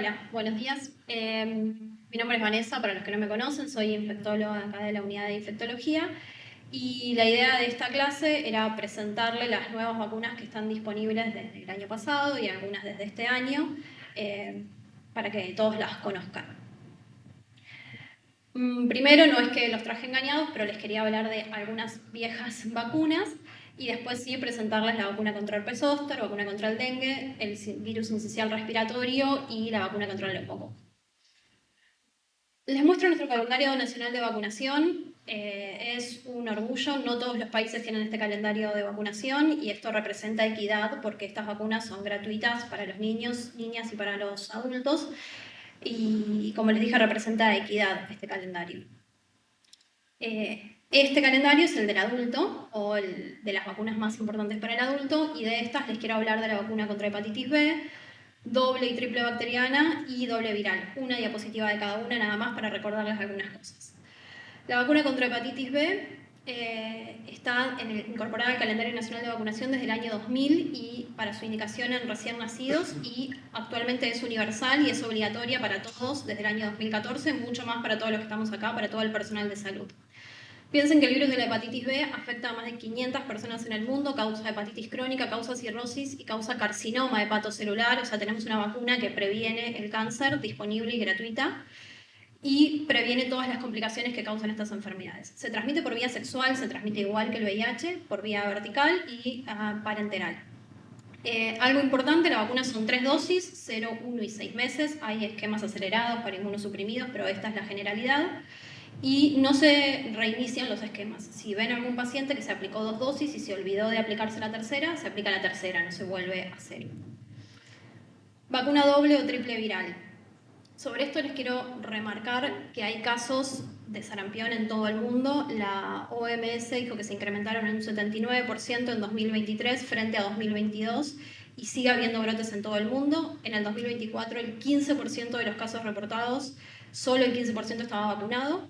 Hola, buenos días. Mi nombre es Vanessa, para los que no me conocen, soy infectóloga acá de la unidad de infectología y la idea de esta clase era presentarle las nuevas vacunas que están disponibles desde el año pasado y algunas desde este año eh, para que todos las conozcan. Primero, no es que los traje engañados, pero les quería hablar de algunas viejas vacunas y después sí presentarles la vacuna contra el herpes zóster, vacuna contra el dengue, el virus sincicial respiratorio y la vacuna contra el neumococo. Les muestro nuestro calendario nacional de vacunación. Es un orgullo, no todos los países tienen este calendario de vacunación y esto representa equidad porque estas vacunas son gratuitas para los niños, niñas y para los adultos. Y como les dije, representa equidad este calendario. Este calendario es el del adulto o el de las vacunas más importantes para el adulto y de estas les quiero hablar de la vacuna contra hepatitis B, doble y triple bacteriana y doble viral. Una diapositiva de cada una nada más para recordarles algunas cosas. La vacuna contra hepatitis B está incorporada al calendario nacional de vacunación desde el año 2000 y para su indicación en recién nacidos y actualmente es universal y es obligatoria para todos desde el año 2014, mucho más para todos los que estamos acá, para todo el personal de salud. Piensen que el virus de la hepatitis B afecta a más de 500 personas en el mundo, causa hepatitis crónica, causa cirrosis y causa carcinoma hepatocelular. O sea, tenemos una vacuna que previene el cáncer, disponible y gratuita, y previene todas las complicaciones que causan estas enfermedades. Se transmite por vía sexual, se transmite igual que el VIH, por vía vertical y parenteral. Algo importante, la vacuna son 3 dosis, 0, 1 y 6 meses. Hay esquemas acelerados para inmunosuprimidos, pero esta es la generalidad. Y no se reinician los esquemas. Si ven algún paciente que se aplicó 2 dosis y se olvidó de aplicarse la tercera, se aplica la tercera, no se vuelve a hacer. Vacuna doble o triple viral. Sobre esto les quiero remarcar que hay casos de sarampión en todo el mundo. La OMS dijo que se incrementaron en un 79% en 2023 frente a 2022 y sigue habiendo brotes en todo el mundo. En el 2024 el 15% de los casos reportados, solo el 15% estaba vacunado.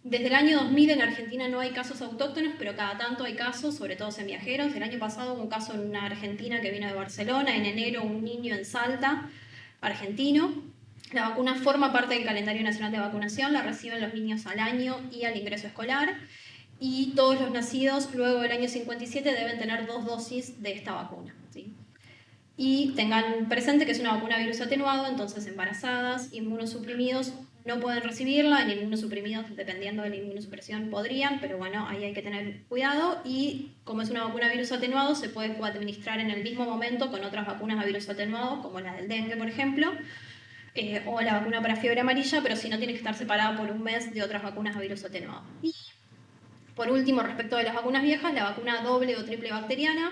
Desde el año 2000 en Argentina no hay casos autóctonos, pero cada tanto hay casos, sobre todo en viajeros. El año pasado hubo un caso en una argentina que vino de Barcelona, en enero un niño en Salta, argentino. La vacuna forma parte del calendario nacional de vacunación, la reciben los niños al año y al ingreso escolar. Y todos los nacidos luego del año 57 deben tener 2 dosis de esta vacuna. ¿Sí? Y tengan presente que es una vacuna virus atenuado, entonces embarazadas, inmunosuprimidos no pueden recibirla, en inmunosuprimidos, dependiendo de la inmunosupresión, podrían, pero bueno, ahí hay que tener cuidado. Y como es una vacuna virus atenuado, se puede coadministrar en el mismo momento con otras vacunas a virus atenuado, como la del dengue, por ejemplo, o la vacuna para fiebre amarilla, pero si no, tiene que estar separada por un mes de otras vacunas a virus atenuado. Y por último, respecto de las vacunas viejas, la vacuna doble o triple bacteriana.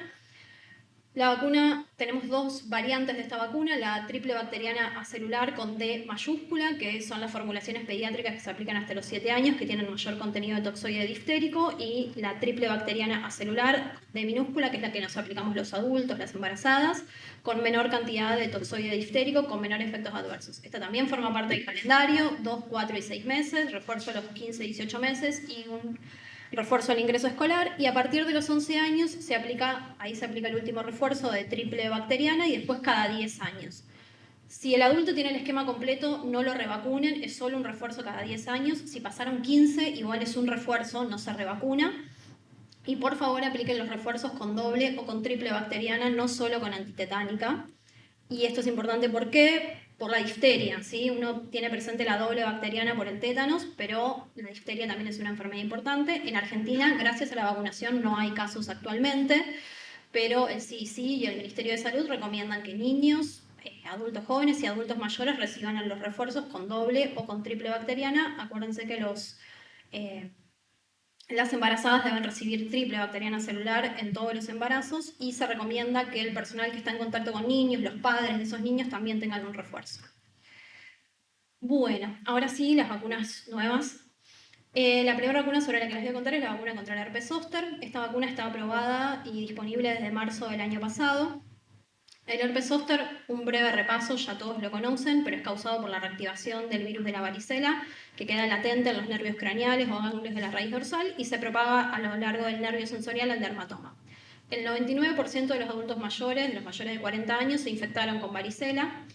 La vacuna, tenemos dos variantes de esta vacuna, la triple bacteriana acelular con D mayúscula, que son las formulaciones pediátricas que se aplican hasta los 7 años, que tienen mayor contenido de toxoide diftérico, y la triple bacteriana acelular D minúscula, que es la que nos aplicamos los adultos, las embarazadas, con menor cantidad de toxoide diftérico, con menores efectos adversos. Esta también forma parte del calendario, 2, 4 y 6 meses, refuerzo a los 15, 18 meses y un refuerzo al ingreso escolar, y a partir de los 11 años ahí se aplica el último refuerzo de triple bacteriana y después cada 10 años. Si el adulto tiene el esquema completo, no lo revacunen, es solo un refuerzo cada 10 años. Si pasaron 15, igual es un refuerzo, no se revacuna. Y por favor apliquen los refuerzos con doble o con triple bacteriana, no solo con antitetánica. Y esto es importante porque por la difteria, ¿sí? Uno tiene presente la doble bacteriana por el tétanos, pero la difteria también es una enfermedad importante. En Argentina, gracias a la vacunación, no hay casos actualmente, pero el CDC y el Ministerio de Salud recomiendan que niños, adultos jóvenes y adultos mayores reciban los refuerzos con doble o con triple bacteriana. Acuérdense que las embarazadas deben recibir triple bacteriana celular en todos los embarazos y se recomienda que el personal que está en contacto con niños, los padres de esos niños, también tengan un refuerzo. Bueno, ahora sí, las vacunas nuevas. La primera vacuna sobre la que les voy a contar es la vacuna contra el herpes zóster. Esta vacuna está aprobada y disponible desde marzo del año pasado. El herpes zóster, un breve repaso, ya todos lo conocen, pero es causado por la reactivación del virus de la varicela, que queda latente en los nervios craneales o ganglios de la raíz dorsal y se propaga a lo largo del nervio sensorial al dermatoma. El 99% de los adultos mayores, de los mayores de 40 años, se infectaron con varicela.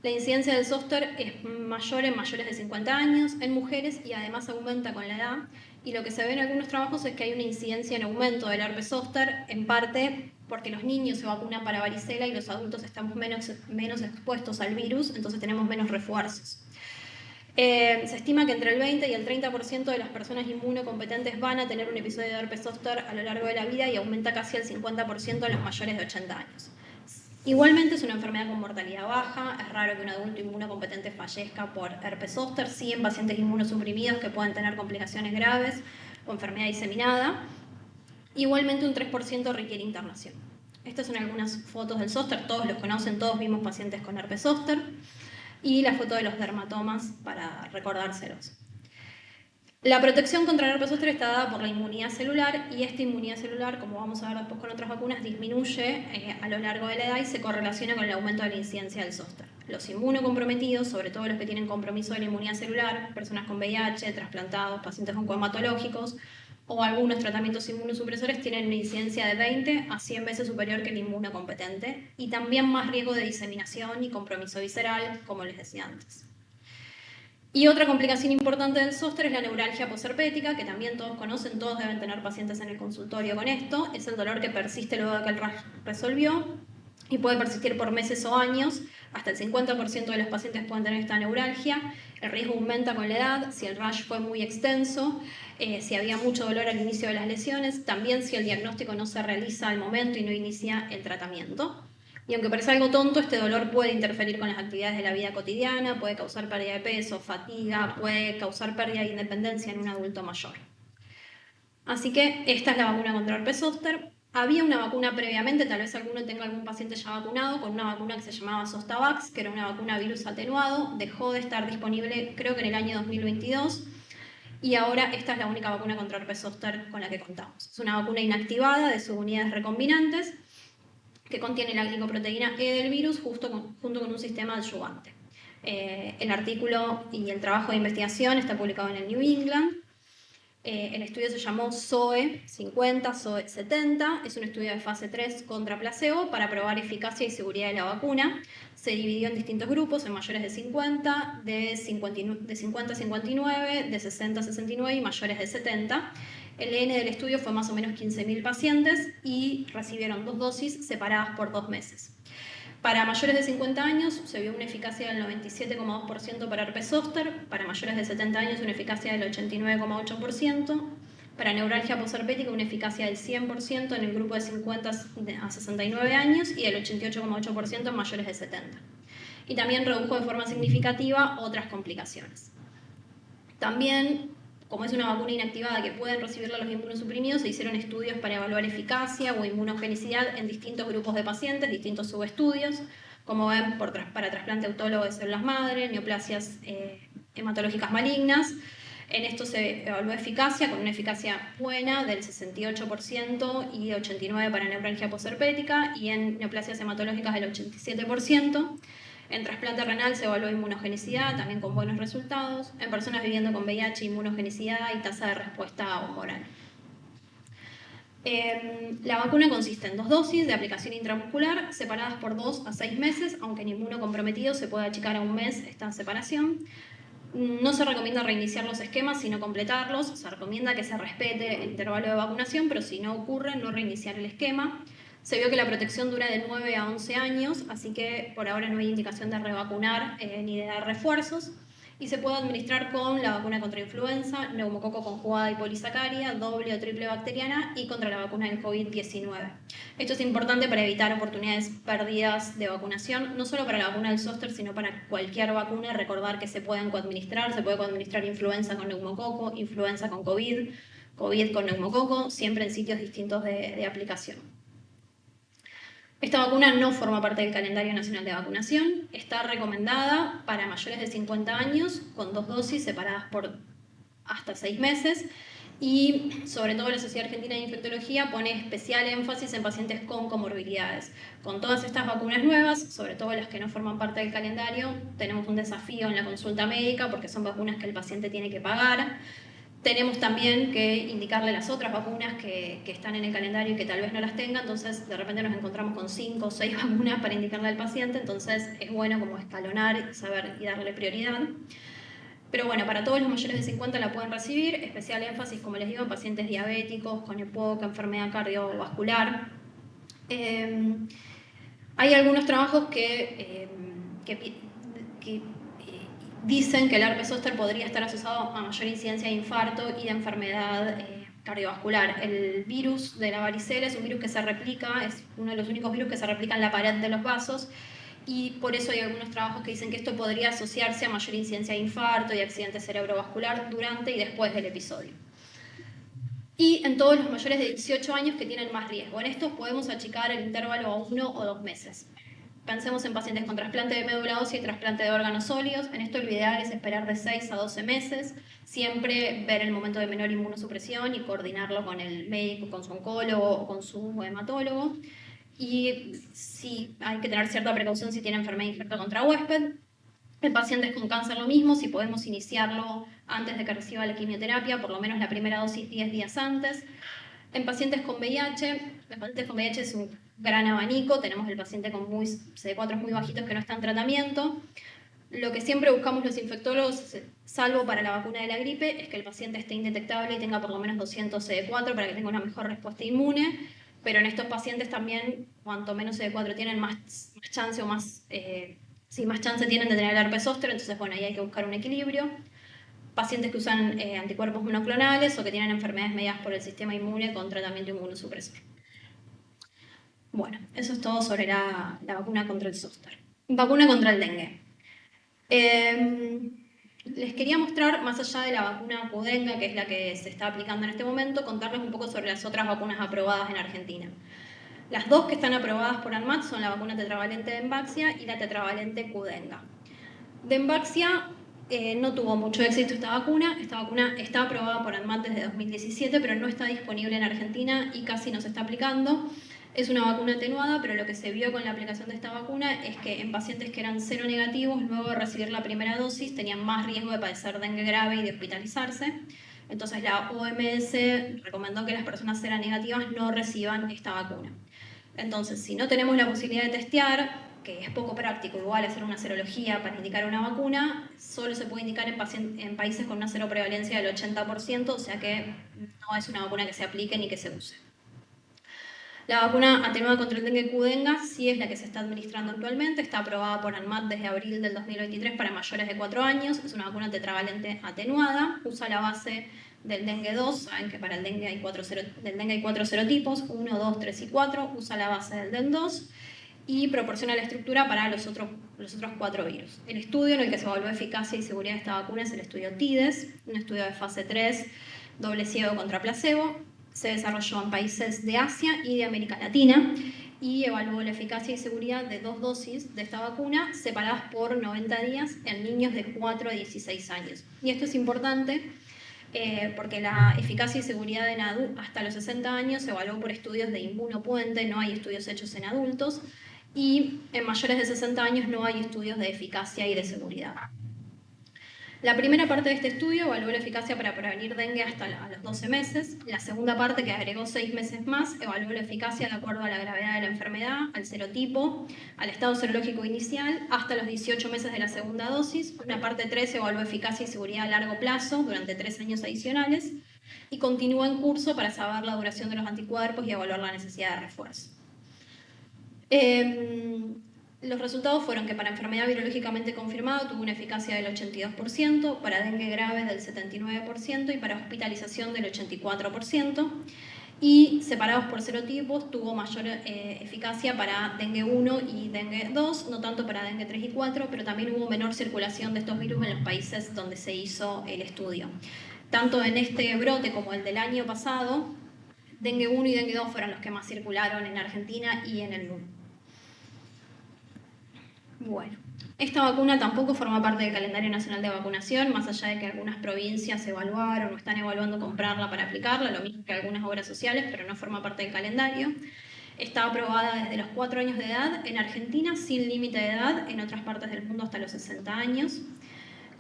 La incidencia del zóster es mayor en mayores de 50 años, en mujeres, y además aumenta con la edad. Y lo que se ve en algunos trabajos es que hay una incidencia en aumento del herpes zóster, en parte porque los niños se vacunan para varicela y los adultos estamos menos expuestos al virus, entonces tenemos menos refuerzos. Se estima que entre el 20 y el 30% de las personas inmunocompetentes van a tener un episodio de herpes zóster a lo largo de la vida y aumenta casi al 50% en los mayores de 80 años. Igualmente es una enfermedad con mortalidad baja, es raro que un adulto inmunocompetente fallezca por herpes zóster, sí en pacientes inmunosuprimidos que pueden tener complicaciones graves o enfermedad diseminada. Igualmente un 3% requiere internación. Estas son algunas fotos del zóster, todos los conocen, todos vimos pacientes con herpes zóster. Y la foto de los dermatomas para recordárselos. La protección contra el herpes zóster está dada por la inmunidad celular y esta inmunidad celular, como vamos a ver después con otras vacunas, disminuye a lo largo de la edad y se correlaciona con el aumento de la incidencia del zóster. Los inmunocomprometidos, sobre todo los que tienen compromiso de la inmunidad celular, personas con VIH, trasplantados, pacientes oncohematológicos o algunos tratamientos inmunosupresores, tienen una incidencia de 20 a 100 veces superior que el inmunocompetente y también más riesgo de diseminación y compromiso visceral, como les decía antes. Y otra complicación importante del zóster es la neuralgia posherpética, que también todos conocen, todos deben tener pacientes en el consultorio con esto. Es el dolor que persiste luego de que el rash resolvió y puede persistir por meses o años. Hasta el 50% de los pacientes pueden tener esta neuralgia. El riesgo aumenta con la edad, si el rash fue muy extenso, si había mucho dolor al inicio de las lesiones, también si el diagnóstico no se realiza al momento y no inicia el tratamiento. Y aunque parece algo tonto, este dolor puede interferir con las actividades de la vida cotidiana, puede causar pérdida de peso, fatiga, puede causar pérdida de independencia en un adulto mayor. Así que esta es la vacuna contra el herpes zóster. Había una vacuna previamente, tal vez alguno tenga algún paciente ya vacunado, con una vacuna que se llamaba Zostavax, que era una vacuna virus atenuado, dejó de estar disponible creo que en el año 2022. Y ahora esta es la única vacuna contra herpes zóster con la que contamos. Es una vacuna inactivada de subunidades recombinantes que contiene la glicoproteína E del virus junto con un sistema adyuvante. El artículo y el trabajo de investigación está publicado en el New England. El estudio se llamó SOE 50, SOE 70. Es un estudio de fase 3 contra placebo para probar eficacia y seguridad de la vacuna. Se dividió en distintos grupos, en mayores de 50, de 50 a 59, de 60 a 69 y mayores de 70. El N del estudio fue más o menos 15.000 pacientes y recibieron 2 dosis separadas por 2 meses. Para mayores de 50 años se vio una eficacia del 97,2% para herpes zóster, para mayores de 70 años una eficacia del 89,8%, para neuralgia posherpética una eficacia del 100% en el grupo de 50 a 69 años y del 88,8% en mayores de 70. Y también redujo de forma significativa otras complicaciones. También, como es una vacuna inactivada que pueden recibirla los inmunosuprimidos, se hicieron estudios para evaluar eficacia o inmunogenicidad en distintos grupos de pacientes, distintos subestudios, como ven, para trasplante autólogo de células madre, neoplasias hematológicas malignas. En esto se evaluó eficacia con una eficacia buena del 68% y de 89% para neuralgia posherpética y en neoplasias hematológicas del 87%. En trasplante renal se evaluó inmunogenicidad, también con buenos resultados. En personas viviendo con VIH, inmunogenicidad y tasa de respuesta humoral. La vacuna consiste en 2 dosis de aplicación intramuscular, separadas por 2 a 6 meses, aunque en inmunocomprometido se puede achicar a 1 mes esta separación. No se recomienda reiniciar los esquemas, sino completarlos. Se recomienda que se respete el intervalo de vacunación, pero si no ocurre, no reiniciar el esquema. Se vio que la protección dura de 9 a 11 años, así que por ahora no hay indicación de revacunar ni de dar refuerzos. Y se puede administrar con la vacuna contra influenza, neumococo conjugada y polisacaria, doble o triple bacteriana y contra la vacuna del COVID-19. Esto es importante para evitar oportunidades perdidas de vacunación, no solo para la vacuna del zóster, sino para cualquier vacuna. Recordar que se pueden coadministrar, se puede coadministrar influenza con neumococo, influenza con COVID, COVID con neumococo, siempre en sitios distintos de aplicación. Esta vacuna no forma parte del calendario nacional de vacunación, está recomendada para mayores de 50 años con 2 dosis separadas por hasta 6 meses y sobre todo la Sociedad Argentina de Infectología pone especial énfasis en pacientes con comorbilidades. Con todas estas vacunas nuevas, sobre todo las que no forman parte del calendario, tenemos un desafío en la consulta médica porque son vacunas que el paciente tiene que pagar. Tenemos también que indicarle las otras vacunas que están en el calendario y que tal vez no las tenga, entonces de repente nos encontramos con 5 o 6 vacunas para indicarle al paciente, entonces es bueno como escalonar, saber y darle prioridad. Pero bueno, para todos los mayores de 50 la pueden recibir, especial énfasis, como les digo, en pacientes diabéticos, con EPOC, enfermedad cardiovascular. Hay algunos trabajos que dicen que el herpes zóster podría estar asociado a mayor incidencia de infarto y de enfermedad cardiovascular. El virus de la varicela es un virus que se replica, es uno de los únicos virus que se replica en la pared de los vasos, y por eso hay algunos trabajos que dicen que esto podría asociarse a mayor incidencia de infarto y accidente cerebrovascular durante y después del episodio. Y en todos los mayores de 18 años que tienen más riesgo. En estos podemos achicar el intervalo a 1 o 2 meses. Pensemos en pacientes con trasplante de médula ósea y trasplante de órganos sólidos. En esto lo ideal es esperar de 6 a 12 meses, siempre ver el momento de menor inmunosupresión y coordinarlo con el médico, con su oncólogo o con su hematólogo. Y sí, hay que tener cierta precaución si tiene enfermedad infecta contra huésped. En pacientes con cáncer lo mismo, si podemos iniciarlo antes de que reciba la quimioterapia, por lo menos la primera dosis 10 días antes. En pacientes con VIH, los pacientes con VIH es un gran abanico, tenemos el paciente con CD4 muy bajitos que no está en tratamiento. Lo que siempre buscamos los infectólogos, salvo para la vacuna de la gripe, es que el paciente esté indetectable y tenga por lo menos 200 CD4 para que tenga una mejor respuesta inmune, pero en estos pacientes también, cuanto menos CD4 tienen, más chance o más chance tienen de tener el herpes zóster, entonces bueno, ahí hay que buscar un equilibrio. Pacientes que usan anticuerpos monoclonales o que tienen enfermedades mediadas por el sistema inmune con tratamiento inmunosupresor. Bueno, eso es todo sobre la vacuna contra el zóster. Vacuna contra el dengue. Les quería mostrar, más allá de la vacuna Qdenga, que es la que se está aplicando en este momento, contarles un poco sobre las otras vacunas aprobadas en Argentina. Las dos que están aprobadas por ANMAT son la vacuna tetravalente Dengvaxia y la tetravalente Qdenga. Dengvaxia no tuvo mucho éxito esta vacuna está aprobada por ANMAT desde 2017, pero no está disponible en Argentina y casi no se está aplicando. Es una vacuna atenuada, pero lo que se vio con la aplicación de esta vacuna es que en pacientes que eran seronegativos, luego de recibir la primera dosis, tenían más riesgo de padecer dengue grave y de hospitalizarse. Entonces la OMS recomendó que las personas seronegativas no reciban esta vacuna. Entonces, si no tenemos la posibilidad de testear, que es poco práctico, igual hacer una serología para indicar una vacuna, solo se puede indicar en países con una seroprevalencia del 80%, o sea que no es una vacuna que se aplique ni que se use. La vacuna atenuada contra el dengue Qdenga sí es la que se está administrando actualmente, está aprobada por ANMAT desde abril del 2023 para mayores de 4 años, es una vacuna tetravalente atenuada, usa la base del dengue 2, saben que para el dengue hay 4 serotipos, 1, 2, 3 y 4, usa la base del DEN 2 y proporciona la estructura para los otros 4 virus. El estudio en el que se evaluó eficacia y seguridad de esta vacuna es el estudio TIDES, un estudio de fase 3, doble ciego contra placebo. Se desarrolló en países de Asia y de América Latina y evaluó la eficacia y seguridad de 2 dosis de esta vacuna separadas por 90 días en niños de 4 a 16 años. Y esto es importante porque la eficacia y seguridad en hasta los 60 años se evaluó por estudios de inmunopuente, no hay estudios hechos en adultos, y en mayores de 60 años no hay estudios de eficacia y de seguridad. La primera parte de este estudio evaluó la eficacia para prevenir dengue hasta los 12 meses. La segunda parte, que agregó 6 meses más, evaluó la eficacia de acuerdo a la gravedad de la enfermedad, al serotipo, al estado serológico inicial, hasta los 18 meses de la segunda dosis. Una parte 3 evaluó eficacia y seguridad a largo plazo durante 3 años adicionales y continúa en curso para saber la duración de los anticuerpos y evaluar la necesidad de refuerzo. Los resultados fueron que para enfermedad virológicamente confirmada tuvo una eficacia del 82%, para dengue grave del 79% y para hospitalización del 84%. Y separados por serotipos tuvo mayor eficacia para dengue 1 y dengue 2, no tanto para dengue 3 y 4, pero también hubo menor circulación de estos virus en los países donde se hizo el estudio. Tanto en este brote como el del año pasado, dengue 1 y dengue 2 fueron los que más circularon en Argentina y en el mundo. Bueno, esta vacuna tampoco forma parte del calendario nacional de vacunación, más allá de que algunas provincias evaluaron o están evaluando comprarla para aplicarla, lo mismo que algunas obras sociales, pero no forma parte del calendario. Está aprobada desde los 4 años de edad en Argentina, sin límite de edad, en otras partes del mundo hasta los 60 años.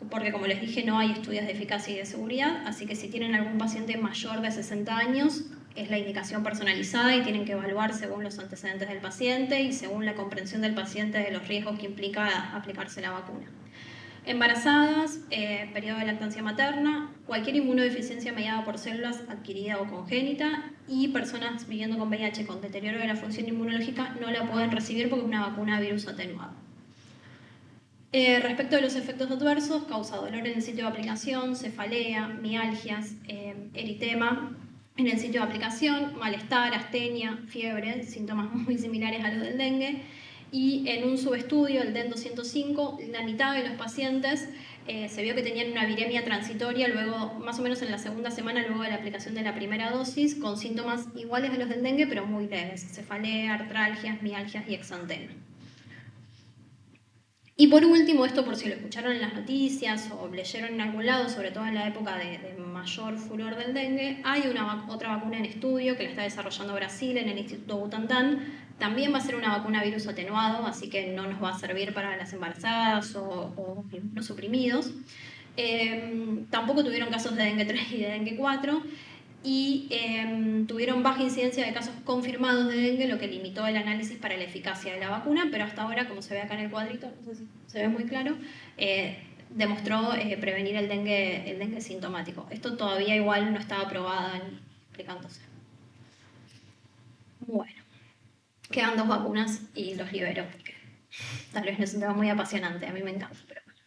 porque como les dije no hay estudios de eficacia y de seguridad, así que si tienen algún paciente mayor de 60 años es la indicación personalizada y tienen que evaluar según los antecedentes del paciente y según la comprensión del paciente de los riesgos que implica aplicarse la vacuna. Embarazadas, periodo de lactancia materna, cualquier inmunodeficiencia mediada por células adquirida o congénita y personas viviendo con VIH con deterioro de la función inmunológica no la pueden recibir porque es una vacuna de virus atenuado. Respecto de los efectos adversos, causa dolor en el sitio de aplicación, cefalea, mialgias, eritema en el sitio de aplicación, malestar, astenia, fiebre, síntomas muy similares a los del dengue. Y en un subestudio, el DEN 205, la mitad de los pacientes se vio que tenían una viremia transitoria luego, más o menos en la segunda semana luego de la aplicación de la primera dosis, con síntomas iguales a los del dengue, pero muy leves, cefalea, artralgias, mialgias y exantema. Y por último, esto por si lo escucharon en las noticias o leyeron en algún lado, sobre todo en la época de mayor furor del dengue, hay otra vacuna en estudio que la está desarrollando Brasil en el Instituto Butantan. También va a ser una vacuna virus atenuado, así que no nos va a servir para las embarazadas o los suprimidos. Tampoco tuvieron casos de dengue 3 y de dengue 4 y tuvieron baja incidencia de casos confirmados de dengue, lo que limitó el análisis para la eficacia de la vacuna, pero hasta ahora, como se ve acá en el cuadrito, no sé si se ve muy claro, demostró prevenir el dengue sintomático. Esto todavía igual no estaba aprobada ni explicándose. Bueno, quedan 2 vacunas y los libero, porque tal vez no es un tema muy apasionante, a mí me encanta, pero bueno.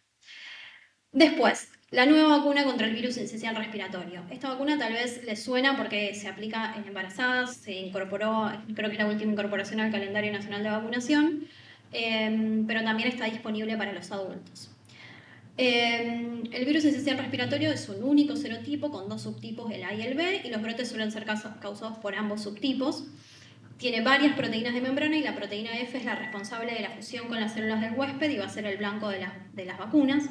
Después, la nueva vacuna contra el virus sincicial respiratorio. Esta vacuna tal vez les suena porque se aplica en embarazadas, se incorporó, creo que es la última incorporación al calendario nacional de vacunación, pero también está disponible para los adultos. El virus sincicial respiratorio es un único serotipo con 2 subtipos, el A y el B, y los brotes suelen ser causados por ambos subtipos. Tiene varias proteínas de membrana y la proteína F es la responsable de la fusión con las células del huésped y va a ser el blanco de las vacunas.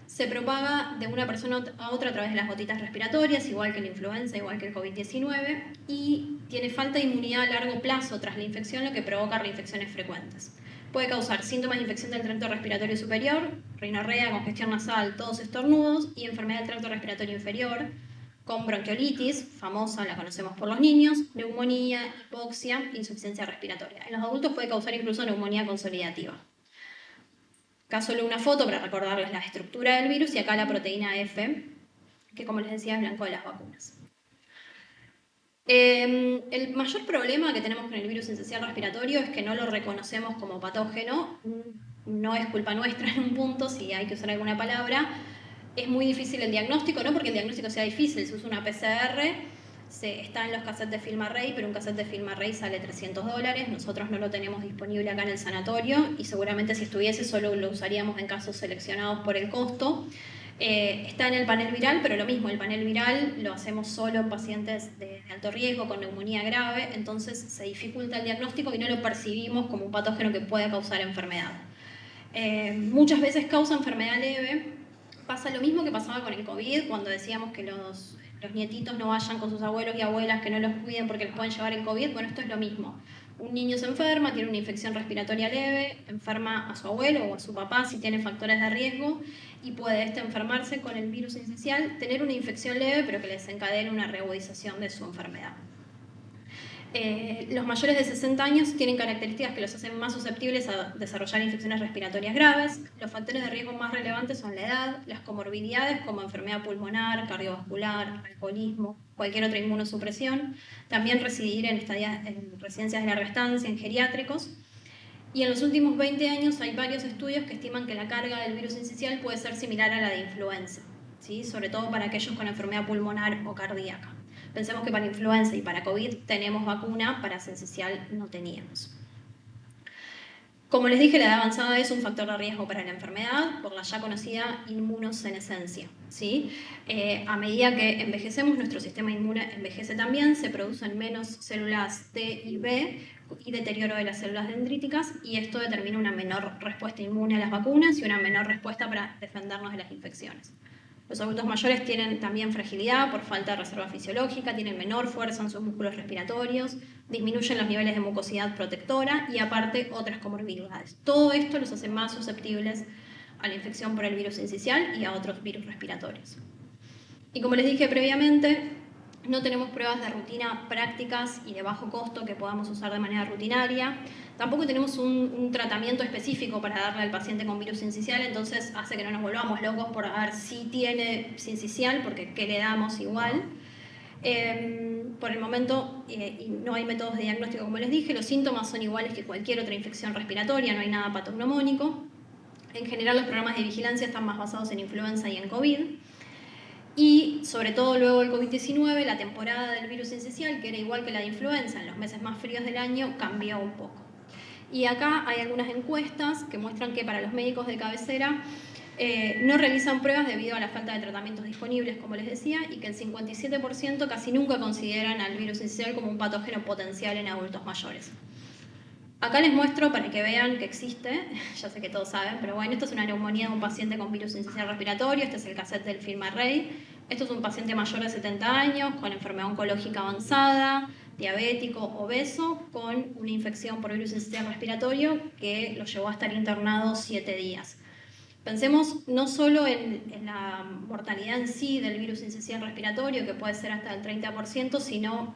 Se propaga de una persona a otra a través de las gotitas respiratorias, igual que la influenza, igual que el COVID-19, y tiene falta de inmunidad a largo plazo tras la infección, lo que provoca reinfecciones frecuentes. Puede causar síntomas de infección del tracto respiratorio superior, rinorrea, congestión nasal, tos, estornudos, y enfermedad del tracto respiratorio inferior, con bronquiolitis, famosa, la conocemos por los niños, neumonía, hipoxia, insuficiencia respiratoria. En los adultos puede causar incluso neumonía consolidativa. Acá solo una foto para recordarles la estructura del virus y acá la proteína F, que como les decía es blanco de las vacunas. El mayor problema que tenemos con el virus sincicial respiratorio es que no lo reconocemos como patógeno. No es culpa nuestra en un punto, si hay que usar alguna palabra. Es muy difícil el diagnóstico, no porque el diagnóstico sea difícil, se usa una PCR, está en los cassettes de FilmArray, pero un cassette de FilmArray sale $300. Nosotros no lo tenemos disponible acá en el sanatorio y seguramente si estuviese solo lo usaríamos en casos seleccionados por el costo. Está en el panel viral, pero lo mismo, el panel viral lo hacemos solo en pacientes de alto riesgo con neumonía grave, entonces se dificulta el diagnóstico y no lo percibimos como un patógeno que puede causar enfermedad. Muchas veces causa enfermedad leve. Pasa lo mismo que pasaba con el COVID, cuando decíamos que los nietitos no vayan con sus abuelos y abuelas, que no los cuiden porque les pueden llevar el COVID. Bueno, esto es lo mismo. Un niño se enferma, tiene una infección respiratoria leve, enferma a su abuelo o a su papá si tiene factores de riesgo y puede enfermarse con el virus sincicial, tener una infección leve pero que le desencadene una reagudización de su enfermedad. Los mayores de 60 años tienen características que los hacen más susceptibles a desarrollar infecciones respiratorias graves. Los factores de riesgo más relevantes son la edad, las comorbilidades como enfermedad pulmonar, cardiovascular, alcoholismo, cualquier otra inmunosupresión. También residir en residencias de larga estancia, en geriátricos. Y en los últimos 20 años hay varios estudios que estiman que la carga del virus sincicial puede ser similar a la de influenza, ¿sí? Sobre todo para aquellos con enfermedad pulmonar o cardíaca. Pensemos que para influenza y para COVID tenemos vacuna, para sincicial no teníamos. Como les dije, la edad avanzada es un factor de riesgo para la enfermedad por la ya conocida inmunosenescencia, ¿sí? A medida que envejecemos, nuestro sistema inmune envejece también, se producen menos células T y B y deterioro de las células dendríticas, y esto determina una menor respuesta inmune a las vacunas y una menor respuesta para defendernos de las infecciones. Los adultos mayores tienen también fragilidad por falta de reserva fisiológica, tienen menor fuerza en sus músculos respiratorios, disminuyen los niveles de mucosidad protectora y aparte otras comorbilidades. Todo esto los hace más susceptibles a la infección por el virus sincicial y a otros virus respiratorios. Y como les dije previamente, no tenemos pruebas de rutina prácticas y de bajo costo que podamos usar de manera rutinaria. Tampoco tenemos un tratamiento específico para darle al paciente con virus sincicial, entonces hace que no nos volvamos locos por ver si tiene sincicial, porque ¿qué le damos igual? Por el momento y no hay métodos de diagnóstico, como les dije, los síntomas son iguales que cualquier otra infección respiratoria, no hay nada patognomónico. En general los programas de vigilancia están más basados en influenza y en COVID. Y sobre todo luego del COVID-19, la temporada del virus sincicial, que era igual que la de influenza en los meses más fríos del año, cambió un poco. Y acá hay algunas encuestas que muestran que para los médicos de cabecera no realizan pruebas debido a la falta de tratamientos disponibles, como les decía, y que el 57% casi nunca consideran al virus sincicial como un patógeno potencial en adultos mayores. Acá les muestro para que vean que existe, ya sé que todos saben, pero bueno, esto es una neumonía de un paciente con virus sincicial respiratorio, este es el cassette del FilmArray, esto es un paciente mayor de 70 años con enfermedad oncológica avanzada, diabético, obeso, con una infección por virus sincicial respiratorio que lo llevó a estar internado 7 días. Pensemos no solo en la mortalidad en sí del virus sincicial respiratorio, que puede ser hasta el 30%, sino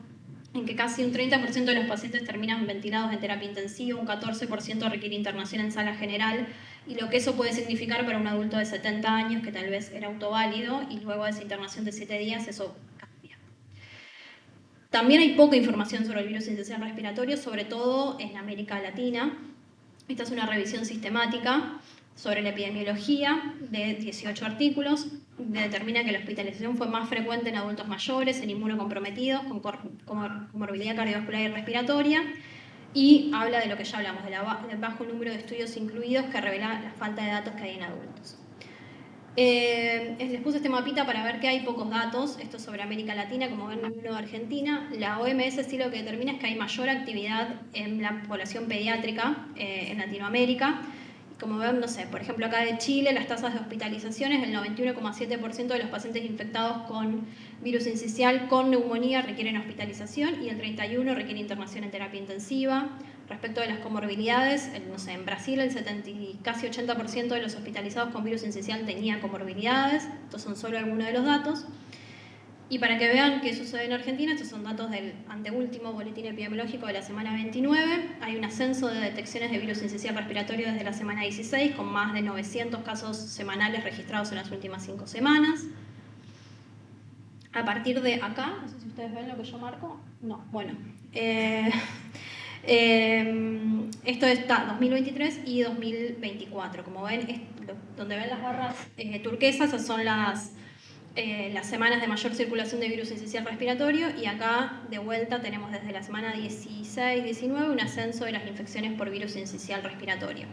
en que casi un 30% de los pacientes terminan ventilados en terapia intensiva, un 14% requiere internación en sala general, y lo que eso puede significar para un adulto de 70 años que tal vez era autoválido y luego de esa internación de 7 días eso cambia. También hay poca información sobre el virus sincicial respiratorio, sobre todo en América Latina. Esta es una revisión sistemática sobre la epidemiología de 18 artículos. Determina que la hospitalización fue más frecuente en adultos mayores, en inmunocomprometidos, con comorbilidad cardiovascular y respiratoria, y habla de lo que ya hablamos, del bajo número de estudios incluidos que revela la falta de datos que hay en adultos. Les puse este mapita para ver que hay pocos datos, esto es sobre América Latina, como ven, uno de Argentina. La OMS sí lo que determina es que hay mayor actividad en la población pediátrica en Latinoamérica. Como ven, no sé, por ejemplo acá de Chile, las tasas de hospitalizaciones, el 91,7% de los pacientes infectados con virus sincicial con neumonía requieren hospitalización y el 31% requiere internación en terapia intensiva. Respecto de las comorbilidades, no sé, en Brasil el casi 80% de los hospitalizados con virus sincicial tenía comorbilidades. Estos son solo algunos de los datos. Y para que vean qué sucede en Argentina, estos son datos del anteúltimo boletín epidemiológico de la semana 29. Hay un ascenso de detecciones de virus sincicial respiratorio desde la semana 16, con más de 900 casos semanales registrados en las últimas 5 semanas. A partir de acá, no sé si ustedes ven lo que yo marco. No, bueno. Esto está 2023 y 2024. Como ven, donde ven las barras turquesas, esas son las semanas de mayor circulación de virus sincicial respiratorio, y acá de vuelta tenemos desde la semana 16-19 un ascenso de las infecciones por virus sincicial respiratorio.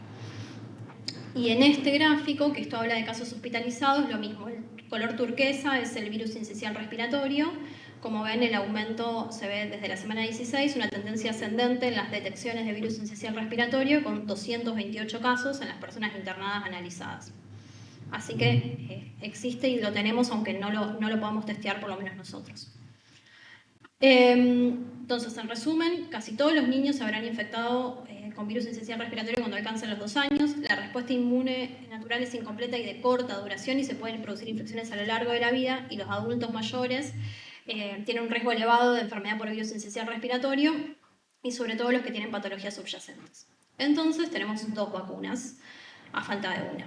Y en este gráfico, que esto habla de casos hospitalizados, lo mismo, el color turquesa es el virus sincicial respiratorio. Como ven, el aumento se ve desde la semana 16, una tendencia ascendente en las detecciones de virus sincicial respiratorio, con 228 casos en las personas internadas analizadas. Así que existe y lo tenemos, aunque no lo podamos testear, por lo menos nosotros. Entonces, en resumen, casi todos los niños se habrán infectado con virus sincicial respiratorio cuando alcancen los 2 años. La respuesta inmune natural es incompleta y de corta duración y se pueden producir infecciones a lo largo de la vida, y los adultos mayores tienen un riesgo elevado de enfermedad por virus sincicial respiratorio, y sobre todo los que tienen patologías subyacentes. Entonces, tenemos 2 vacunas a falta de una.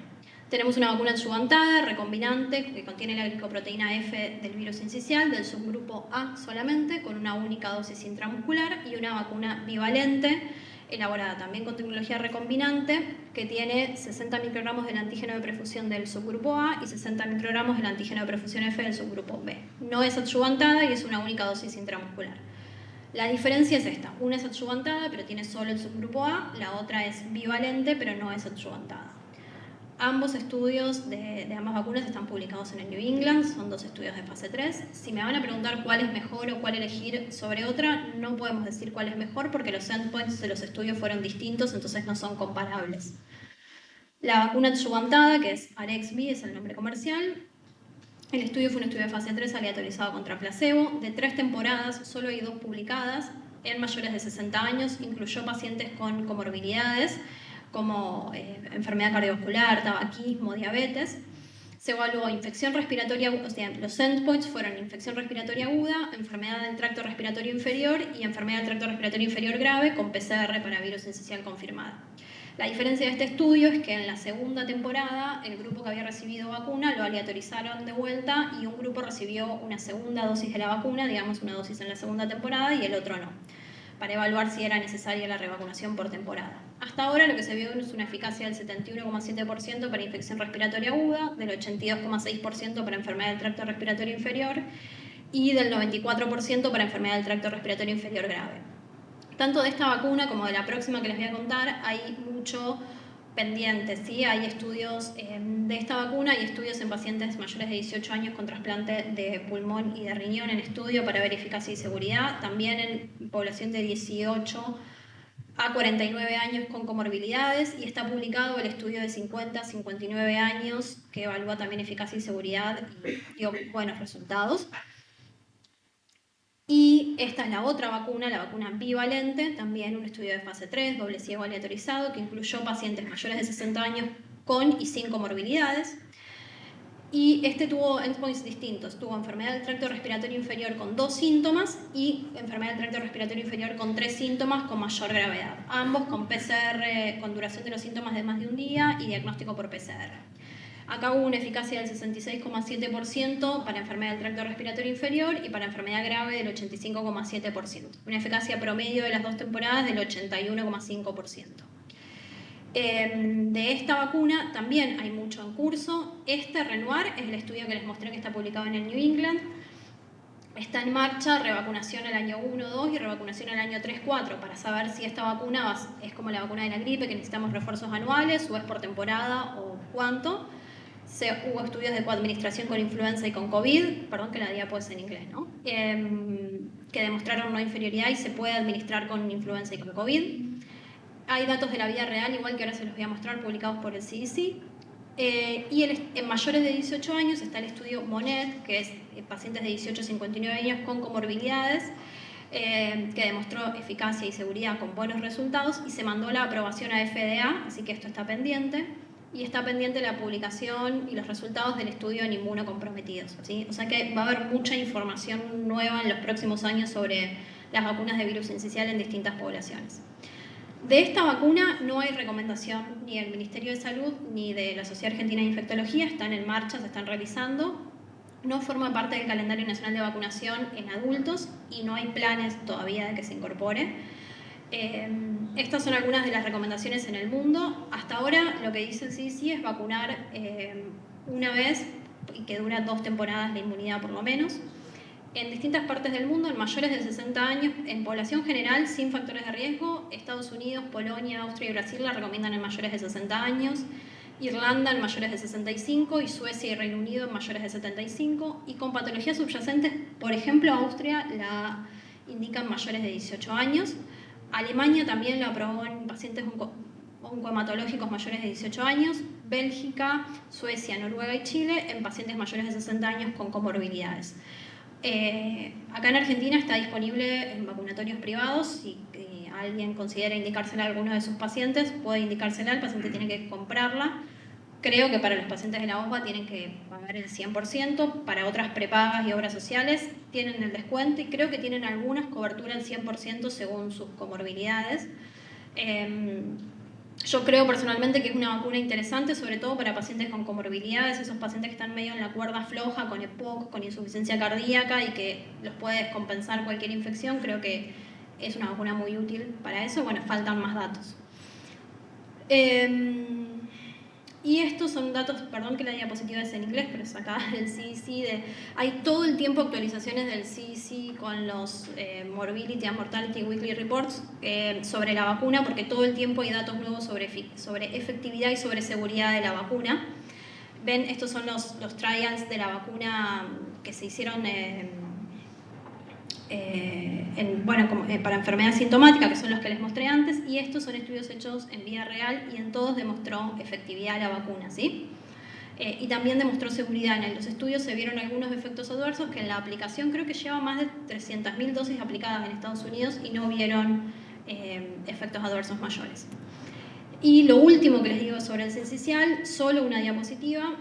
Tenemos una vacuna adyuvantada, recombinante, que contiene la glicoproteína F del virus sincicial, del subgrupo A solamente, con una única dosis intramuscular, y una vacuna bivalente, elaborada también con tecnología recombinante, que tiene 60 microgramos del antígeno de perfusión del subgrupo A y 60 microgramos del antígeno de perfusión F del subgrupo B. No es adyuvantada y es una única dosis intramuscular. La diferencia es esta: una es adyuvantada, pero tiene solo el subgrupo A, la otra es bivalente, pero no es adyuvantada. Ambos estudios de ambas vacunas están publicados en el New England, son 2 estudios de fase 3. Si me van a preguntar cuál es mejor o cuál elegir sobre otra, no podemos decir cuál es mejor porque los endpoints de los estudios fueron distintos, entonces no son comparables. La vacuna adyuvantada, que es Arexvy, es el nombre comercial. El estudio fue un estudio de fase 3 aleatorizado contra placebo. De 3 temporadas, solo hay 2 publicadas en mayores de 60 años, incluyó pacientes con comorbilidades. como enfermedad cardiovascular, tabaquismo, diabetes. Se evaluó infección respiratoria, o sea, los endpoints fueron infección respiratoria aguda, enfermedad del tracto respiratorio inferior y enfermedad del tracto respiratorio inferior grave con PCR para virus sincicial confirmada. La diferencia de este estudio es que en la segunda temporada el grupo que había recibido vacuna lo aleatorizaron de vuelta y un grupo recibió una segunda dosis de la vacuna, digamos una dosis en la segunda temporada y el otro no, para evaluar si era necesaria la revacunación por temporada. Hasta ahora lo que se vio es una eficacia del 71,7% para infección respiratoria aguda, del 82,6% para enfermedad del tracto respiratorio inferior y del 94% para enfermedad del tracto respiratorio inferior grave. Tanto de esta vacuna como de la próxima que les voy a contar hay mucho pendiente, ¿sí? Hay estudios de esta vacuna, hay estudios en pacientes mayores de 18 años con trasplante de pulmón y de riñón en estudio para ver eficacia y seguridad, también en población de 18 a 49 años con comorbilidades, y está publicado el estudio de 50 a 59 años que evalúa también eficacia y seguridad y dio buenos resultados. Y esta es la otra vacuna, la vacuna bivalente, también un estudio de fase 3, doble ciego aleatorizado, que incluyó pacientes mayores de 60 años con y sin comorbilidades. Y este tuvo endpoints distintos. Tuvo enfermedad del tracto respiratorio inferior con 2 síntomas y enfermedad del tracto respiratorio inferior con 3 síntomas con mayor gravedad. Ambos con PCR, con duración de los síntomas de más de un día y diagnóstico por PCR. Acá hubo una eficacia del 66,7% para enfermedad del tracto respiratorio inferior y para enfermedad grave del 85,7%. Una eficacia promedio de las dos temporadas del 81,5%. De esta vacuna también hay mucho en curso. Este Renoir es el estudio que les mostré que está publicado en el New England. Está en marcha revacunación al año 1, 2 y revacunación al año 3, 4 para saber si esta vacuna es como la vacuna de la gripe, que necesitamos refuerzos anuales o es por temporada o cuánto. Hubo estudios de coadministración con influenza y con COVID, perdón que la diapo es en inglés, ¿no? Que demostraron no inferioridad y se puede administrar con influenza y con COVID. Hay datos de la vida real, igual que ahora se los voy a mostrar, publicados por el CDC. Y en mayores de 18 años está el estudio MONET, que es pacientes de 18 a 59 años con comorbilidades, que demostró eficacia y seguridad con buenos resultados y se mandó la aprobación a FDA, así que esto está pendiente. Y está pendiente la publicación y los resultados del estudio en inmunocomprometidos, ¿sí? O sea que va a haber mucha información nueva en los próximos años sobre las vacunas de virus sincicial en distintas poblaciones. De esta vacuna no hay recomendación ni del Ministerio de Salud ni de la Sociedad Argentina de Infectología, están en marcha, se están realizando. No forma parte del calendario nacional de vacunación en adultos y no hay planes todavía de que se incorpore. Estas son algunas de las recomendaciones en el mundo. Hasta ahora lo que dice el CDC es vacunar una vez y que dura 2 temporadas la inmunidad por lo menos. En distintas partes del mundo, en mayores de 60 años, en población general sin factores de riesgo, Estados Unidos, Polonia, Austria y Brasil la recomiendan en mayores de 60 años, Irlanda en mayores de 65 y Suecia y Reino Unido en mayores de 75, y con patologías subyacentes, por ejemplo, Austria la indica en mayores de 18 años. Alemania también lo aprobó en pacientes oncohematológicos mayores de 18 años, Bélgica, Suecia, Noruega y Chile en pacientes mayores de 60 años con comorbilidades. Acá en Argentina está disponible en vacunatorios privados. Si alguien considera indicársela a alguno de sus pacientes, puede indicársela, el paciente tiene que comprarla. Creo que para los pacientes de la OSVA tienen que pagar el 100%, para otras prepagas y obras sociales tienen el descuento y creo que tienen algunas cobertura al 100% según sus comorbilidades. Yo creo personalmente que es una vacuna interesante, sobre todo para pacientes con comorbilidades, esos pacientes que están medio en la cuerda floja, con EPOC, con insuficiencia cardíaca y que los puede descompensar cualquier infección. Creo que es una vacuna muy útil para eso. Bueno, faltan más datos. Y estos son datos, perdón que la diapositiva es en inglés, pero es acá del CDC. Hay todo el tiempo actualizaciones del CDC con los Morbidity and Mortality Weekly Reports sobre la vacuna, porque todo el tiempo hay datos nuevos sobre efectividad y sobre seguridad de la vacuna. Ven, estos son los trials de la vacuna que se hicieron para enfermedad sintomática, que son los que les mostré antes, y estos son estudios hechos en vida real y en todos demostró efectividad la vacuna, ¿sí? Y también demostró seguridad. En los estudios se vieron algunos efectos adversos que en la aplicación creo que lleva más de 300.000 dosis aplicadas en Estados Unidos y no vieron efectos adversos mayores. Y lo último que les digo sobre el sincicial, solo una diapositiva.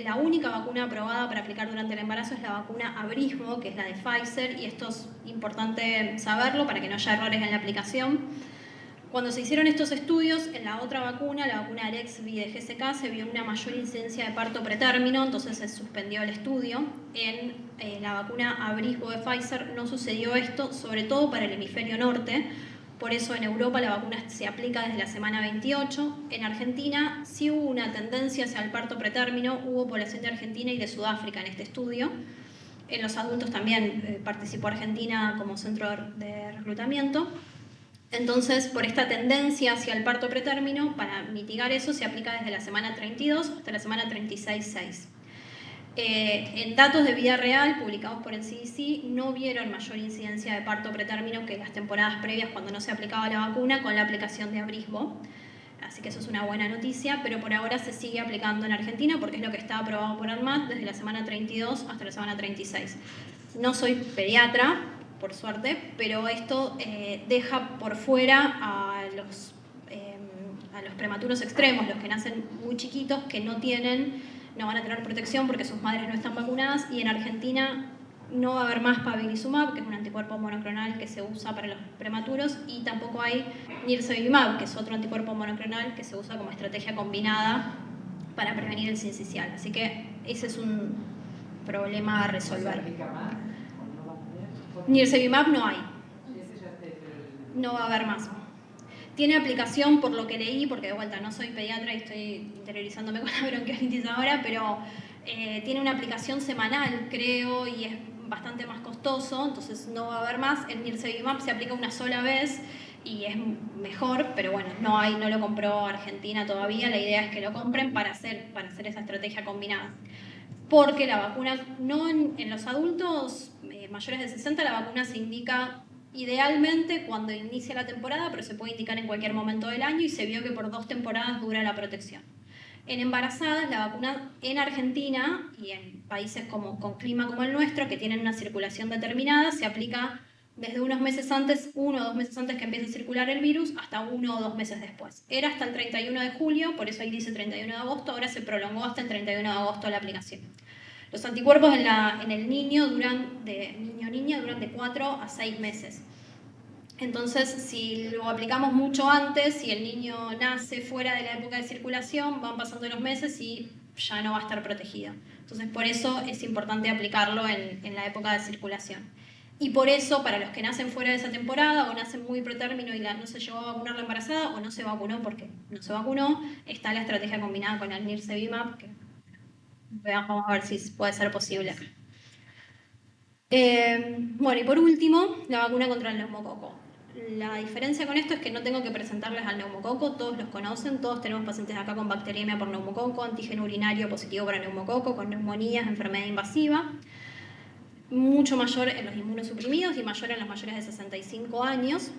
La única vacuna aprobada para aplicar durante el embarazo es la vacuna Abrismo, que es la de Pfizer, y esto es importante saberlo para que no haya errores en la aplicación. Cuando se hicieron estos estudios, en la otra vacuna, la vacuna Arexvy de GSK, se vio una mayor incidencia de parto pretérmino, entonces se suspendió el estudio. En la vacuna Abrismo de Pfizer no sucedió esto, sobre todo para el hemisferio norte. Por eso en Europa la vacuna se aplica desde la semana 28. En Argentina sí hubo una tendencia hacia el parto pretérmino, hubo población de Argentina y de Sudáfrica en este estudio. En los adultos también participó Argentina como centro de reclutamiento. Entonces, por esta tendencia hacia el parto pretérmino, para mitigar eso se aplica desde la semana 32 hasta la semana 36,6. En datos de vida real publicados por el CDC no vieron mayor incidencia de parto pretérmino que las temporadas previas cuando no se aplicaba la vacuna con la aplicación de Abrismo. Así que eso es una buena noticia, pero por ahora se sigue aplicando en Argentina porque es lo que está aprobado por ANMAT desde la semana 32 hasta la semana 36. No soy pediatra, por suerte, pero esto deja por fuera a los prematuros extremos, los que nacen muy chiquitos, que no van a tener protección porque sus madres no están vacunadas, y en Argentina no va a haber más pabilizumab, que es un anticuerpo monoclonal que se usa para los prematuros, y tampoco hay nirsevimab, que es otro anticuerpo monoclonal que se usa como estrategia combinada para prevenir el sincicial. Así que ese es un problema a resolver. Nirsevimab no hay. No va a haber más. Tiene aplicación por lo que leí, porque de vuelta no soy pediatra y estoy interiorizándome con la bronquiolitis ahora, pero tiene una aplicación semanal, creo, y es bastante más costoso, entonces no va a haber más. El nirsevimab se aplica una sola vez y es mejor, pero bueno, no lo compró Argentina todavía. La idea es que lo compren para hacer esa estrategia combinada. Porque la vacuna, no en los adultos mayores de 60, la vacuna se indica idealmente cuando inicia la temporada, pero se puede indicar en cualquier momento del año, y se vio que por 2 temporadas dura la protección. En embarazadas, la vacuna en Argentina y en países con clima como el nuestro, que tienen una circulación determinada, se aplica desde unos meses antes, 1 o 2 meses antes que empiece a circular el virus, hasta 1 o 2 meses después. Era hasta el 31 de julio, por eso ahí dice 31 de agosto, ahora se prolongó hasta el 31 de agosto la aplicación. Los anticuerpos en el niño duran de 4 a 6 meses. Entonces, si lo aplicamos mucho antes, si el niño nace fuera de la época de circulación, van pasando los meses y ya no va a estar protegido. Entonces, por eso es importante aplicarlo en la época de circulación. Y por eso, para los que nacen fuera de esa temporada o nacen muy pretérmino y no se llegó a vacunar la embarazada o no se vacunó porque no se vacunó, está la estrategia combinada con el nirsevimab, que vamos a ver si puede ser posible. Bueno, y por último, la vacuna contra el neumococo. La diferencia con esto es que no tengo que presentarles al neumococo, todos los conocen, todos tenemos pacientes acá con bacteriemia por neumococo, antígeno urinario positivo para neumococo, con neumonías, enfermedad invasiva, mucho mayor en los inmunosuprimidos y mayor en los mayores de 65 años.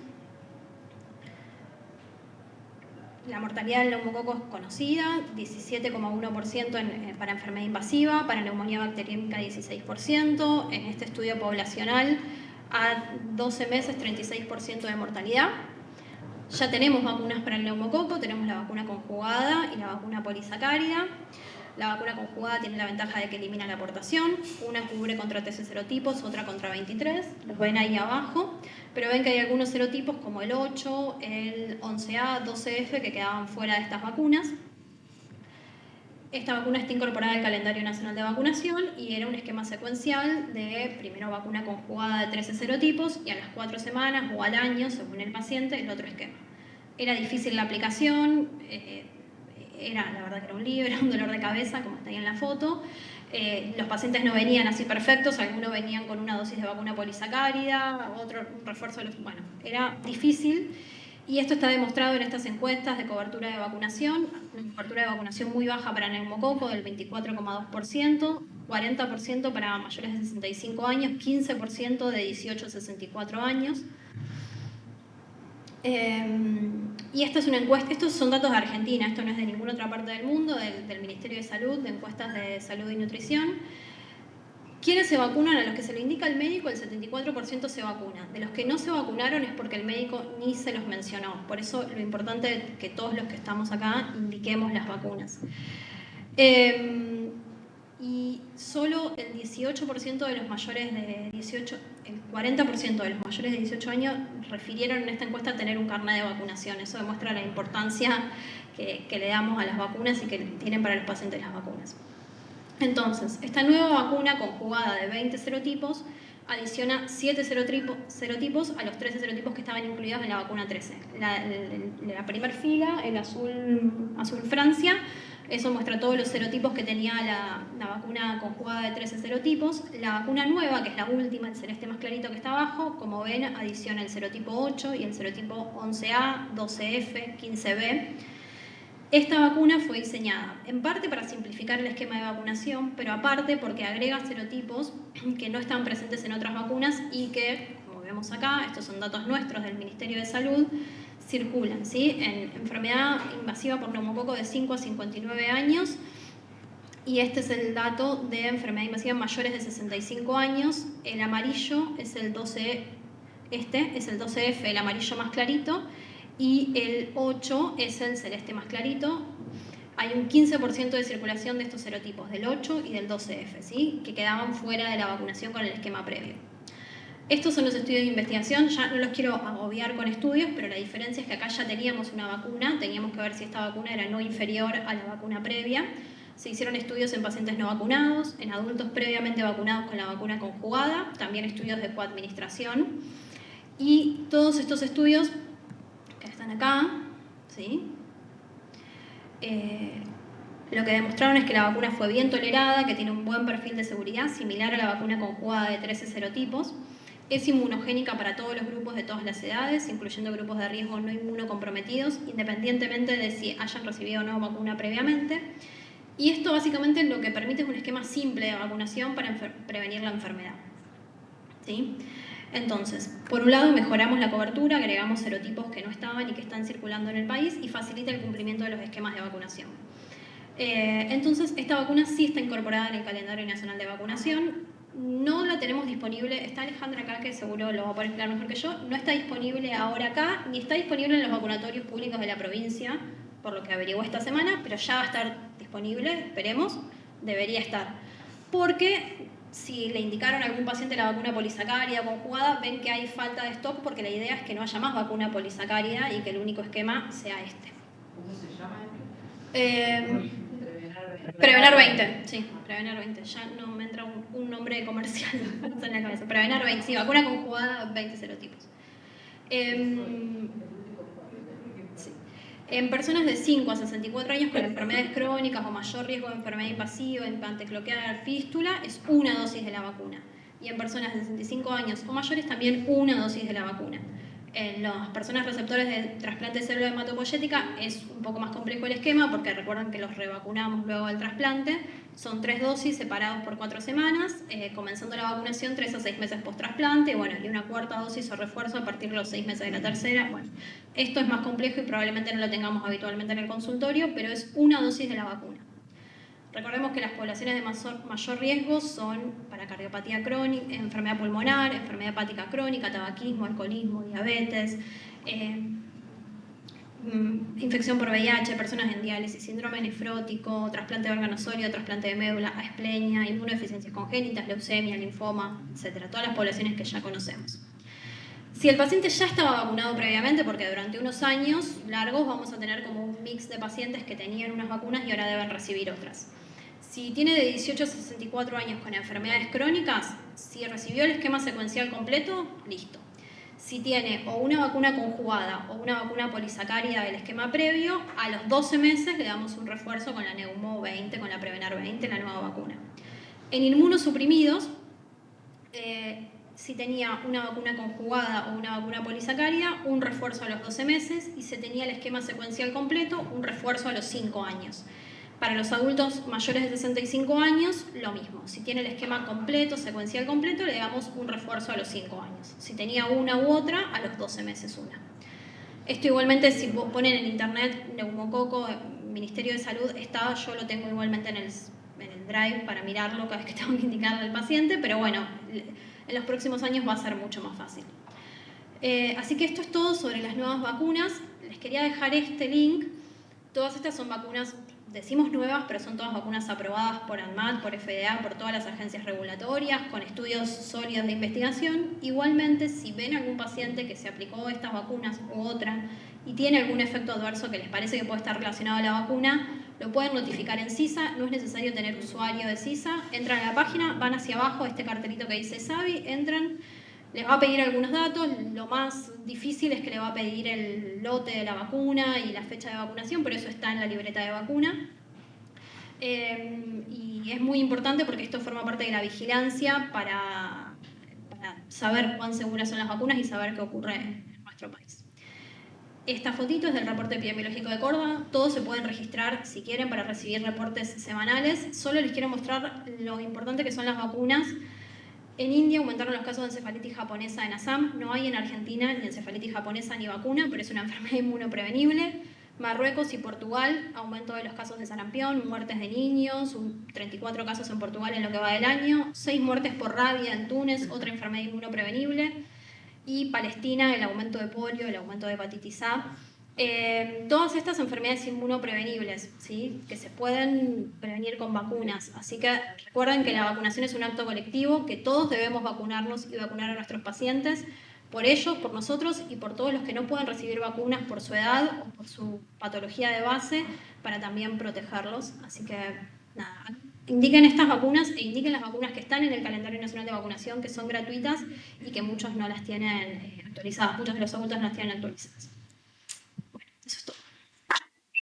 La mortalidad del neumococo es conocida, 17,1% para enfermedad invasiva, para neumonía bacteriémica 16%, en este estudio poblacional a 12 meses 36% de mortalidad. Ya tenemos vacunas para el neumococo, tenemos la vacuna conjugada y la vacuna polisacárida. La vacuna conjugada tiene la ventaja de que elimina la aportación, una cubre contra 13 serotipos, otra contra 23, los ven ahí abajo, pero ven que hay algunos serotipos como el 8, el 11A, 12F que quedaban fuera de estas vacunas. Esta vacuna está incorporada al calendario nacional de vacunación y era un esquema secuencial de primero vacuna conjugada de 13 serotipos y a las 4 semanas o al año, según el paciente, el otro esquema. Era difícil la aplicación, la verdad que era un lío, era un dolor de cabeza, como está ahí en la foto. Los pacientes no venían así perfectos, algunos venían con una dosis de vacuna polisacárida, otro un refuerzo de bueno, era difícil. Y esto está demostrado en estas encuestas de cobertura de vacunación, una cobertura de vacunación muy baja para neumococo del 24,2%, 40% para mayores de 65 años, 15% de 18 a 64 años. Y esta es una encuesta, estos son datos de Argentina, esto no es de ninguna otra parte del mundo, del Ministerio de Salud, de encuestas de salud y nutrición. ¿Quiénes se vacunan? A los que se lo indica el médico, el 74% se vacuna. De los que no se vacunaron es porque el médico ni se los mencionó. Por eso lo importante es que todos los que estamos acá indiquemos las vacunas. Y solo el 18% de los mayores de 18, el 40% de los mayores de 18 años refirieron en esta encuesta a tener un carnet de vacunación. Eso demuestra la importancia que le damos a las vacunas y que tienen para los pacientes las vacunas. Entonces, esta nueva vacuna conjugada de 20 serotipos adiciona 7 serotipos a los 13 serotipos que estaban incluidos en la vacuna 13. La primera fila, el azul Francia, eso muestra todos los serotipos que tenía la vacuna conjugada de 13 serotipos. La vacuna nueva, que es la última, el celeste más clarito que está abajo, como ven, adiciona el serotipo 8 y el serotipo 11A, 12F, 15B. Esta vacuna fue diseñada en parte para simplificar el esquema de vacunación, pero aparte porque agrega serotipos que no están presentes en otras vacunas y que, como vemos acá, estos son datos nuestros del Ministerio de Salud, circulan, ¿sí? En enfermedad invasiva por neumococo de 5 a 59 años, y este es el dato de enfermedad invasiva en mayores de 65 años. El amarillo es el 12, este es el 12F, el amarillo más clarito, y el 8 es el celeste más clarito. Hay un 15% de circulación de estos serotipos, del 8 y del 12F, ¿sí? Que quedaban fuera de la vacunación con el esquema previo. Estos son los estudios de investigación, ya no los quiero agobiar con estudios, pero la diferencia es que acá ya teníamos una vacuna, teníamos que ver si esta vacuna era no inferior a la vacuna previa. Se hicieron estudios en pacientes no vacunados, en adultos previamente vacunados con la vacuna conjugada, también estudios de coadministración. Y todos estos estudios que están acá, ¿sí? Lo que demostraron es que la vacuna fue bien tolerada, que tiene un buen perfil de seguridad, similar a la vacuna conjugada de 13 serotipos. Es inmunogénica para todos los grupos de todas las edades, incluyendo grupos de riesgo no inmunocomprometidos, independientemente de si hayan recibido o no vacuna previamente. Y esto básicamente lo que permite es un esquema simple de vacunación para prevenir la enfermedad, ¿sí? Entonces, por un lado mejoramos la cobertura, agregamos serotipos que no estaban y que están circulando en el país y facilita el cumplimiento de los esquemas de vacunación. Entonces, esta vacuna sí está incorporada en el calendario nacional de vacunación. No la tenemos disponible, está Alejandra acá que seguro lo va a poder explicar mejor que yo, no está disponible ahora acá, ni está disponible en los vacunatorios públicos de la provincia, por lo que averigué esta semana, pero ya va a estar disponible, esperemos, debería estar. Porque si le indicaron a algún paciente la vacuna polisacárida conjugada, ven que hay falta de stock porque la idea es que no haya más vacuna polisacárida y que el único esquema sea este. ¿Cómo se llama? Prevenar 20, sí, Prevenar 20. Ya no me entra un nombre comercial en la cabeza. Prevenar 20, sí, vacuna conjugada, 20 serotipos. Sí. En personas de 5 a 64 años con enfermedades crónicas o mayor riesgo de enfermedad invasiva, implante cloacal, fístula, es una dosis de la vacuna. Y en personas de 65 años o mayores también una dosis de la vacuna. En las personas receptores de trasplante de célula hematopoyética es un poco más complejo el esquema porque recuerden que los revacunamos luego del trasplante. Son 3 dosis separados por 4 semanas, comenzando la vacunación 3 a 6 meses post-trasplante, bueno, y una cuarta dosis o refuerzo a partir de los 6 meses de la tercera. Bueno, esto es más complejo y probablemente no lo tengamos habitualmente en el consultorio, pero es una dosis de la vacuna. Recordemos que las poblaciones de mayor riesgo son para cardiopatía crónica, enfermedad pulmonar, enfermedad hepática crónica, tabaquismo, alcoholismo, diabetes, infección por VIH, personas en diálisis, síndrome nefrótico, trasplante de órgano sólido, trasplante de médula, asplenia, inmunodeficiencias congénitas, leucemia, linfoma, etc. Todas las poblaciones que ya conocemos. Si el paciente ya estaba vacunado previamente, porque durante unos años largos vamos a tener como un mix de pacientes que tenían unas vacunas y ahora deben recibir otras. Si tiene de 18 a 64 años con enfermedades crónicas, si recibió el esquema secuencial completo, listo. Si tiene o una vacuna conjugada o una vacuna polisacárida del esquema previo, a los 12 meses le damos un refuerzo con la Neumo 20, con la Prevenar 20, la nueva vacuna. En inmunosuprimidos, si tenía una vacuna conjugada o una vacuna polisacárida, un refuerzo a los 12 meses, y si tenía el esquema secuencial completo, un refuerzo a los 5 años. Para los adultos mayores de 65 años, lo mismo. Si tiene el esquema completo, secuencial completo, le damos un refuerzo a los 5 años. Si tenía una u otra, a los 12 meses una. Esto igualmente, si ponen en internet neumococo, Ministerio de Salud, está, yo lo tengo igualmente en el Drive para mirarlo cada vez que tengo que indicarle al paciente, pero bueno, en los próximos años va a ser mucho más fácil. Así que esto es todo sobre las nuevas vacunas. Les quería dejar este link. Todas estas son vacunas, decimos nuevas, pero son todas vacunas aprobadas por ANMAT, por FDA, por todas las agencias regulatorias, con estudios sólidos de investigación. Igualmente, si ven algún paciente que se aplicó estas vacunas u otra y tiene algún efecto adverso que les parece que puede estar relacionado a la vacuna, lo pueden notificar en CISA. No es necesario tener usuario de CISA. Entran a la página, van hacia abajo, este cartelito que dice SAVI, entran. Les va a pedir algunos datos, lo más difícil es que le va a pedir el lote de la vacuna y la fecha de vacunación, pero eso está en la libreta de vacuna. Y es muy importante porque esto forma parte de la vigilancia para saber cuán seguras son las vacunas y saber qué ocurre en nuestro país. Esta fotito es del reporte epidemiológico de Córdoba. Todos se pueden registrar si quieren para recibir reportes semanales. Solo les quiero mostrar lo importante que son las vacunas. En India aumentaron los casos de encefalitis japonesa en Assam. No hay en Argentina ni encefalitis japonesa ni vacuna, pero es una enfermedad inmunoprevenible. Marruecos y Portugal, aumento de los casos de sarampión, muertes de niños, 34 casos en Portugal en lo que va del año, 6 muertes por rabia en Túnez, otra enfermedad inmunoprevenible. Y Palestina, el aumento de polio, el aumento de hepatitis A. Todas estas enfermedades inmunoprevenibles, ¿sí? Que se pueden prevenir con vacunas. Así que recuerden que la vacunación es un acto colectivo, que todos debemos vacunarnos y vacunar a nuestros pacientes, por ellos, por nosotros y por todos los que no pueden recibir vacunas por su edad o por su patología de base, para también protegerlos. Así que nada, indiquen estas vacunas e indiquen las vacunas que están en el calendario nacional de vacunación, que son gratuitas y que muchos no las tienen actualizadas, muchos de los adultos no las tienen actualizadas.